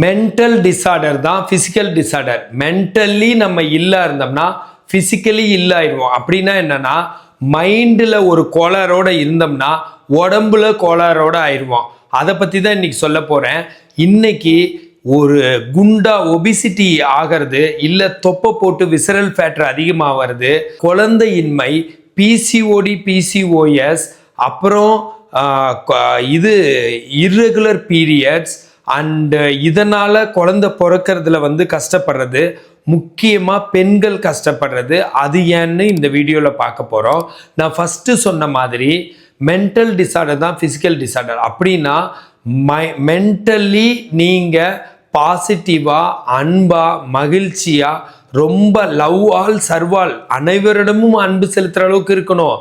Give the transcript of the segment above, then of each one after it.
Mental disorder தான் physical disorder. Mentally நம்ம இல்லா இருந்தோம்னா பிசிக்கலி இல்ல ஆயிடுவோம். அப்படின்னா என்னன்னா, மைண்டில் ஒரு கோளாரோட இருந்தோம்னா உடம்புல கோளாரோட ஆயிடுவோம். அதை பற்றி தான் இன்னைக்கு சொல்ல போகிறேன். இன்னைக்கு ஒரு குண்டா ஒபிசிட்டி ஆகிறது, இல்லை தொப்பை போட்டு விசரல் ஃபேட்டர் அதிகமாகிறது, குழந்தையின்மை, பிசிஓடி பிசிஓஎஸ், அப்புறம் இது இர்ரெகுலர் பீரியட்ஸ் அண்டு இதனால் குழந்தை பிறக்கிறதுல கஷ்டப்படுறது, முக்கியமாக பெண்கள் கஷ்டப்படுறது, அது ஏன்னு இந்த வீடியோவில் பார்க்க போகிறோம். நான் ஃபஸ்ட்டு சொன்ன மாதிரி மென்டல் டிஸார்டர் தான் ஃபிசிக்கல் டிஸார்டர். அப்படின்னா மென்டலி நீங்கள் பாசிட்டிவாக, அன்பாக, மகிழ்ச்சியாக, ரொம்ப லவ் ஆல் சர்வால், அனைவரிடமும் அன்பு செலுத்துகிற அளவுக்கு இருக்கணும்.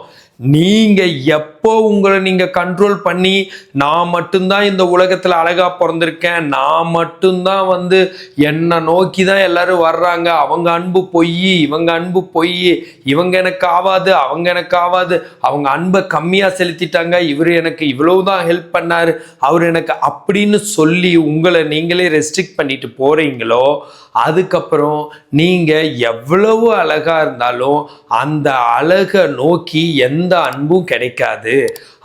நீங்கள் எப்போ உங்களை நீங்கள் கண்ட்ரோல் பண்ணி நான் மட்டும்தான் இந்த உலகத்தில் அழகாக பிறந்திருக்கேன், நான் மட்டும்தான் என்னை நோக்கி தான் எல்லாரும் வர்றாங்க, அவங்க அன்பு பொய், இவங்க அன்பு பொய், இவங்க எனக்கு ஆகாது, அவங்க எனக்கு ஆகாது, அவங்க அன்பை கம்மியாக செலுத்திட்டாங்க, இவர் எனக்கு இவ்வளவுதான் ஹெல்ப் பண்ணார், அவர் எனக்கு அப்படின்னு சொல்லி உங்களை நீங்களே ரெஸ்ட்ரிக்ட் பண்ணிட்டு போகிறீங்களோ, அதுக்கப்புறம் நீங்கள் எவ்வளவு அழகாக இருந்தாலும் அந்த அழகை நோக்கி எந்த அன்பும் கிடைக்காது.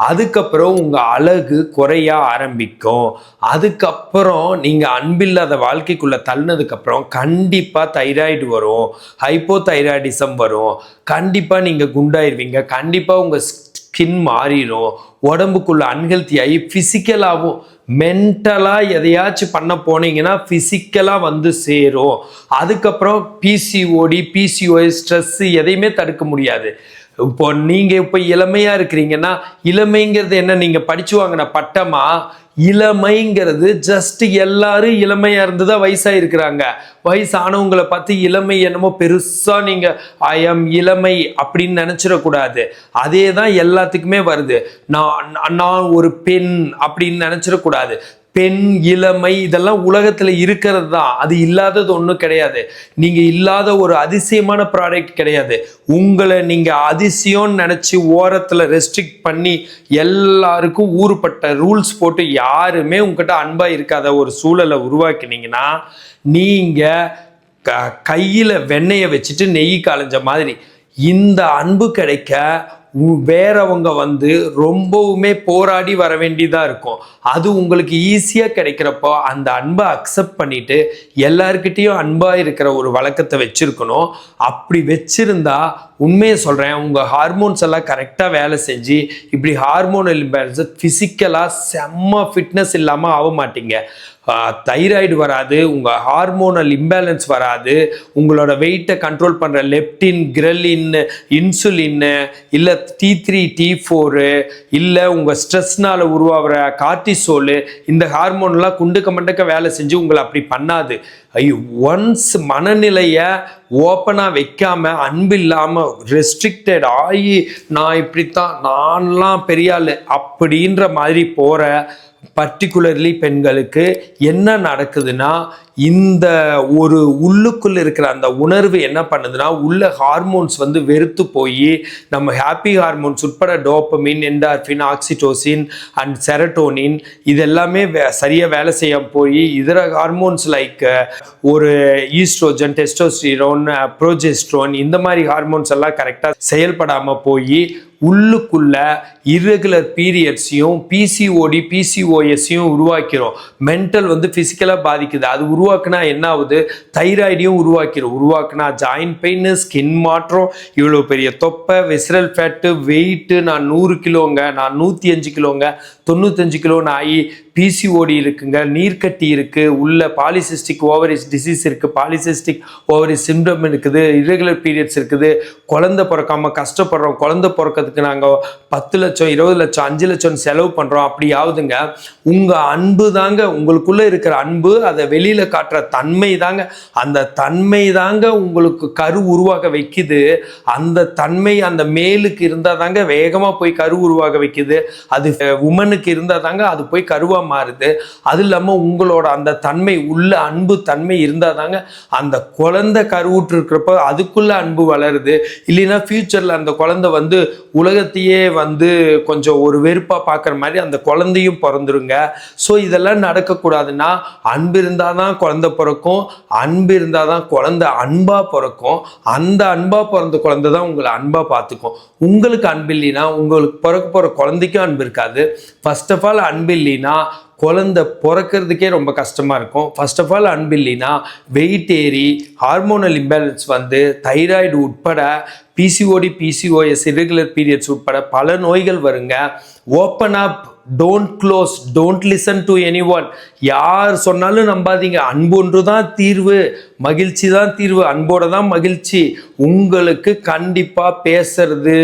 அதுக்கப்புறம் உங்கள் அழகு குறைய ஆரம்பிக்கும். அதுக்கப்புறம் நீங்கள் அன்பில்லாத வாழ்க்கைக்குள்ளே தள்ளினதுக்கப்புறம் கண்டிப்பாக தைராய்டு வரும், ஹைப்போ தைராய்டிசம் வரும், கண்டிப்பாக நீங்கள் குண்டாயிருவீங்க, கண்டிப்பாக உங்கள் ஸ்கின் மாறிடும், உடம்புக்குள்ள அன்ஹெல்த்தி ஆகி ஃபிசிக்கலாகவும் மென்டலாக எதையாச்சும் பண்ண போனீங்கன்னா ஃபிசிக்கலாக சேரும். அதுக்கப்புறம் பிசிஓடி பிசிஓஎஸ் ஸ்ட்ரெஸ்ஸு எதையுமே தடுக்க முடியாது. இப்போ நீங்கள் இப்போ இளமையாக இருக்கிறீங்கன்னா, இளமைங்கிறது என்ன, நீங்கள் படித்து வாங்கின பட்டமா? இளமைங்கிறது ஜஸ்ட் எல்லாரும் இளமையாக இருந்துதான் வயசாக இருக்கிறாங்க. வயசானவங்களை பார்த்து இளமை என்னமோ பெருசாக நீங்கள் ஐ எம் இளமை அப்படின்னு நினச்சிடக்கூடாது. அதே தான் எல்லாத்துக்குமே வருது. நான் ஒரு பெண் அப்படின்னு நினச்சிடக்கூடாது. பெண், இளமை இதெல்லாம் உலகத்தில் இருக்கிறது தான், அது இல்லாதது ஒன்றும் கிடையாது. நீங்கள் இல்லாத ஒரு அதிசயமான ப்ராடக்ட் கிடையாது. உங்களை நீங்கள் அதிசயம்னு நினச்சி ஓரத்தில் ரெஸ்ட்ரிக்ட் பண்ணி எல்லாருக்கும் ஊறுப்பட்ட ரூல்ஸ் போட்டு யாருமே உங்ககிட்ட அன்பாக இருக்காத ஒரு சூழலை உருவாக்கினீங்கன்னா, நீங்கள் கையில் வெண்ணெயை வச்சுட்டு நெய் காலைஞ்ச மாதிரி. இந்த அன்பு கிடைக்க வேறவங்க ரொம்பவுமே போராடி வர வேண்டியதாக இருக்கும். அது உங்களுக்கு ஈஸியாக கிடைக்கிறப்போ அந்த அன்பை அக்செப்ட் பண்ணிட்டு எல்லாருக்கிட்டையும் அன்பாக இருக்கிற ஒரு வழக்கத்தை வச்சுருக்கணும். அப்படி வச்சுருந்தா உண்மையை சொல்கிறேன், உங்கள் ஹார்மோன்ஸ் எல்லாம் கரெக்டாக வேலை செஞ்சு இப்படி ஹார்மோனல் இம்பேலன்ஸ் ஃபிசிக்கலாக செம்ம ஃபிட்னஸ் இல்லாமல் ஆக மாட்டீங்க. தைராய்டு வராது, உங்கள் ஹார்மோனல் இம்பேலன்ஸ் வராது, உங்களோட வெயிட்டை கண்ட்ரோல் பண்ணுற லெப்டின், கிரெலின், இன்சுலின், இல்லை T3 T4, இல்லை உங்கள் ஸ்ட்ரெஸ்னால் உருவாகிற கார்டிசோல், இந்த ஹார்மோன்லாம் குண்டுக்க மண்டக்க வேலை செஞ்சு உங்களை அப்படி பண்ணாது. ஒன்ஸ் மனநிலையை ஓப்பனாக வைக்காமல், அன்பு இல்லாமல் ரெஸ்ட்ரிக்டட் ஆகி நான் இப்படித்தான், நான்லாம் பெரிய ஆள் அப்படின்ற மாதிரி போகிற பர்டிகுலர்லி பெண்களுக்கு என்ன நடக்குதுன்னா, இந்த ஒரு உள்ளுக்குள்ள இருக்கிற அந்த உணர்வு என்ன பண்ணுதுன்னா, உள்ள ஹார்மோன்ஸ் வெறுத்து போய் நம்ம ஹாப்பி ஹார்மோன்ஸ் உட்பட dopamine, endorphin, oxytocin and serotonin இதெல்லாமே சரியாக வேலை செய்ய போய் இதர ஹார்மோன்ஸ் லைக் ஒரு ஈஸ்ட்ரோஜன், டெஸ்டோஸ்டிரோன், ப்ரோஜெஸ்ட்ரோன், இந்த மாதிரி ஹார்மோன்ஸ் எல்லாம் கரெக்டாக செயல்படாமல் போய் உள்ளுக்குள்ள இர்ரெகுலர் பீரியட்ஸையும் பிசிஓடி பிசிஓஎஸையும் உருவாக்கிறோம். மென்டல் ஃபிசிக்கலாக பாதிக்குது. அது உருவாக்குனா என்ன ஆகுது, தைராய்டையும் உருவாக்குனா ஜாயின்ட் பெயின், ஸ்கின் மாற்றம், இவ்வளோ பெரிய தொப்பை, விசரல் ஃபேட்டு, வெயிட்டு, நான் 100 கிலோங்க, நான் 105 கிலோங்க, 95 கிலோன்னு ஆகி பிசிஓடி இருக்குங்க, நீர்க்கட்டி இருக்குது, உள்ள பாலிசிஸ்டிக் ஓவரிஸ் டிசீஸ் இருக்குது, பாலிசிஸ்டிக் ஓவரிஸ் சிம்டம் இருக்குது, இர்ரெகுலர் பீரியட்ஸ் இருக்குது, குழந்தை பிறக்காமல் கஷ்டப்படுறோம், குழந்தை பிறக்கிறதுக்கு நாங்கள் 10 லட்சம் 20 லட்சம் 5 லட்சம் செலவு பண்ணுறோம். அப்படி ஆகுதுங்க. உங்கள் அன்பு தாங்க, உங்களுக்குள்ளே இருக்கிற அன்பு, அதை வெளியில் காட்டுற தன்மை தாங்க, அந்த தன்மை தாங்க உங்களுக்கு கரு உருவாக வைக்குது. அந்த தன்மை அந்த மேலுக்கு இருந்தால் தாங்க வேகமாக போய் கரு உருவாக வைக்குது. அது உமனுக்கு இருந்தால் தாங்க அது போய் கருவா அன்பாக மாறுது. அது இல்லாமல் உங்களோட அந்த தன்மை உள்ள அன்பு தன்மை இருந்தால் தாங்க அந்த குழந்தை கருவுற்று இருக்கிறப்ப அதுக்குள்ள அன்பு வளருது. இல்லைன்னா ஃபியூச்சரில் அந்த குழந்தை வந்து உலகத்தையே வந்து கொஞ்சம் ஒரு வெறுப்பாக பார்க்குற மாதிரி அந்த குழந்தையும் பிறந்துருங்க. ஸோ இதெல்லாம் நடக்கக்கூடாதுன்னா அன்பு இருந்தால் தான் குழந்தை பிறக்கும், அன்பு இருந்தால் தான் குழந்தை அன்பாக பிறக்கும். அந்த அன்பாக பிறந்த குழந்தை தான் உங்களை அன்பாக பார்த்துக்கும். உங்களுக்கு அன்பு இல்லைன்னா உங்களுக்கு பிறக்க போகிற குழந்தைக்கும் அன்பு இருக்காது. ஃபர்ஸ்ட் ஆஃப் ஆல் அன்பு இல்லைன்னா குழந்தை பிறக்கிறதுக்கே ரொம்ப கஷ்டமாக இருக்கும். ஃபர்ஸ்ட் ஆஃப் ஆல் அன்பு இல்லைன்னா வெயிட் ஏறி ஹார்மோனல் இம்பேலன்ஸ் வந்து தைராய்டு உட்பட பிசிஓஎஸ் இரெகுலர் பீரியட்ஸ் உட்பட பல நோய்கள் வருங்க. Open up, don't close, don't listen to any one. யார் சொன்னாலும் நம்பாதீங்க. அன்பு ஒன்று தான் தீர்வு, மகிழ்ச்சி தான் தீர்வு, அன்போட தான் மகிழ்ச்சி. உங்களுக்கு கண்டிப்பாக பேசுறது,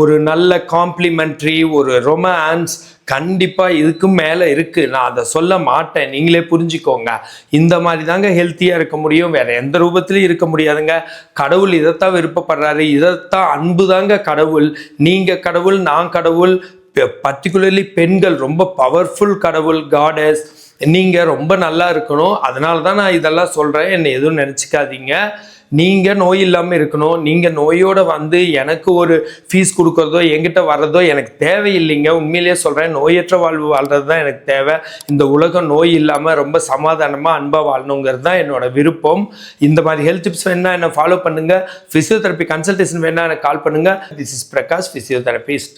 ஒரு நல்ல காம்ப்ளிமெண்ட்ரி, ஒரு ரொமான்ஸ் கண்டிப்பாக இதுக்கு மேலே இருக்குது. நான் அதை சொல்ல மாட்டேன், நீங்களே புரிஞ்சுக்கோங்க. இந்த மாதிரி தாங்க ஹெல்த்தியாக இருக்க முடியும், வேற எந்த ரூபத்திலையும் இருக்க முடியாதுங்க. கடவுள் இதைத்தான் விருப்பப்படுறாரு, இதைத்தான் அன்பு தாங்க கடவுள். நீங்கள் கடவுள், நான் கடவுள். பர்டிகுலர்லி பெண்கள் ரொம்ப பவர்ஃபுல் கடவுள், காடஸ். நீங்கள் ரொம்ப நல்லா இருக்கணும், அதனால தான் நான் இதெல்லாம் சொல்கிறேன். என்னை எதுவும் நினச்சிக்காதீங்க. நீங்கள் நோய் இல்லாமல் இருக்கணும். நீங்கள் நோயோடு வந்து எனக்கு ஒரு ஃபீஸ் கொடுக்குறதோ என்கிட்ட வர்றதோ எனக்கு தேவையில்லைங்க. உண்மையிலேயே சொல்கிறேன், நோயற்ற வாழ்வு வாழ்கிறது தான் எனக்கு தேவை. இந்த உலகம் நோய் இல்லாமல் ரொம்ப சமாதானமாக அன்பாக வாழணுங்கிறது தான் என்னோட விருப்பம். இந்த மாதிரி ஹெல்த் டிப்ஸ் வேணால் என்னை ஃபாலோ பண்ணுங்கள். ஃபிசியோதெரப்பி கன்சல்டேஷன் வேணால் எனக்கு கால் பண்ணுங்கள். This is Prakash, physiotherapist.